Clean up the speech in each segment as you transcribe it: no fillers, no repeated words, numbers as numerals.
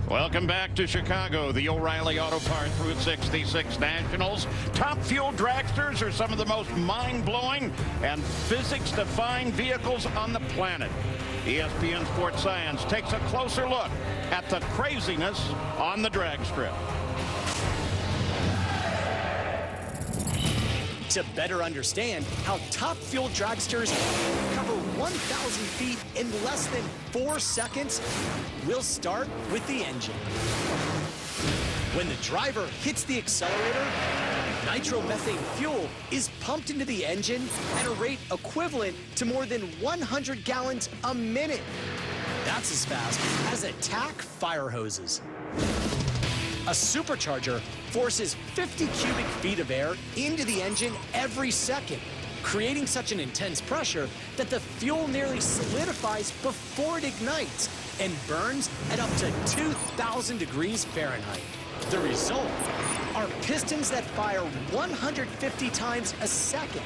Welcome back to Chicago, the O'Reilly Auto Parts Route 66 Nationals. Top fuel dragsters are some of the most mind-blowing and physics-defying vehicles on the planet. ESPN Sports Science takes a closer look at the craziness on the drag strip. To better understand how top fuel dragsters cover 1,000 feet in less than 4 seconds, we'll start with the engine. When the driver hits the accelerator, nitromethane fuel is pumped into the engine at a rate equivalent to more than 100 gallons a minute. That's as fast as attack fire hoses. A supercharger forces 50 cubic feet of air into the engine every second, creating such an intense pressure that the fuel nearly solidifies before it ignites and burns at up to 2,000 degrees Fahrenheit. The result are pistons that fire 150 times a second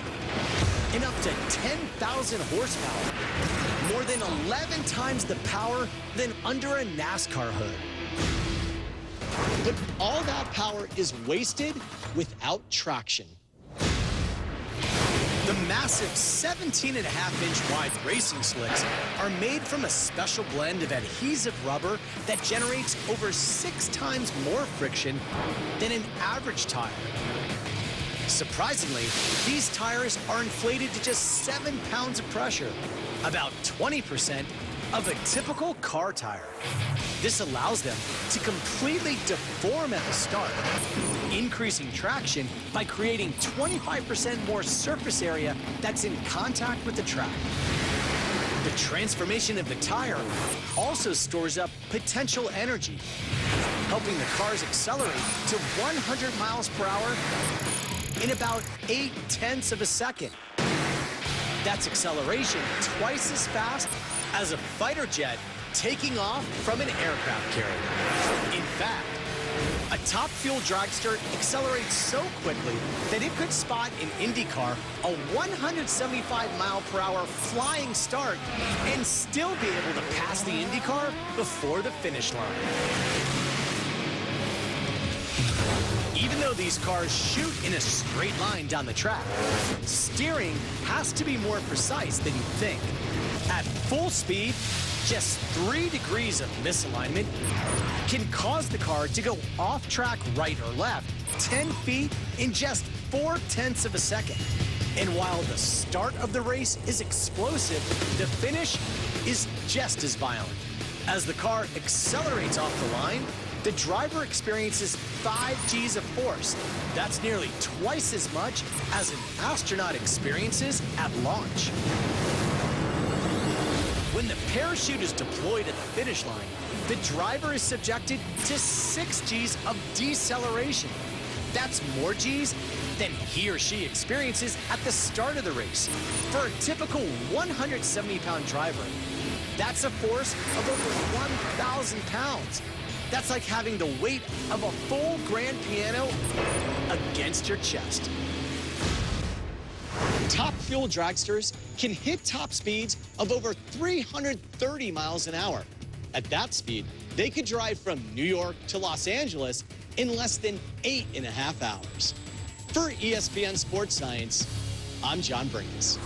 and up to 10,000 horsepower, more than 11 times the power than under a NASCAR hood. But all that power is wasted without traction. The massive 17.5-inch wide racing slicks are made from a special blend of adhesive rubber that generates over 6 times more friction than an average tire. Surprisingly, these tires are inflated to just 7 pounds of pressure, about 20% of a typical car tire. This allows them to completely deform at the start, increasing traction by creating 25% more surface area that's in contact with the track. The transformation of the tire also stores up potential energy, helping the cars accelerate to 100 miles per hour in about 0.8 of a second. That's acceleration twice as fast as a fighter jet taking off from an aircraft carrier. In fact, a top fuel dragster accelerates so quickly that it could spot in IndyCar a 175-mile-per-hour flying start and still be able to pass the IndyCar before the finish line. Even though these cars shoot in a straight line down the track, steering has to be more precise than you think. At full speed, just 3 degrees of misalignment can cause the car to go off track right or left 10 feet in just 0.4 of a second. And while the start of the race is explosive, the finish is just as violent. As the car accelerates off the line, the driver experiences 5 Gs of force. That's nearly twice as much as an astronaut experiences at launch. When the parachute is deployed at the finish line, the driver is subjected to 6 Gs of deceleration. That's more Gs than he or she experiences at the start of the race. For a typical 170-pound driver, that's a force of over 1,000 pounds. That's like having the weight of a full grand piano against your chest. Top fuel dragsters can hit top speeds of over 330 miles an hour. At that speed, they could drive from New York to Los Angeles in less than 8.5 hours. For ESPN Sports Science, I'm John Brinkus.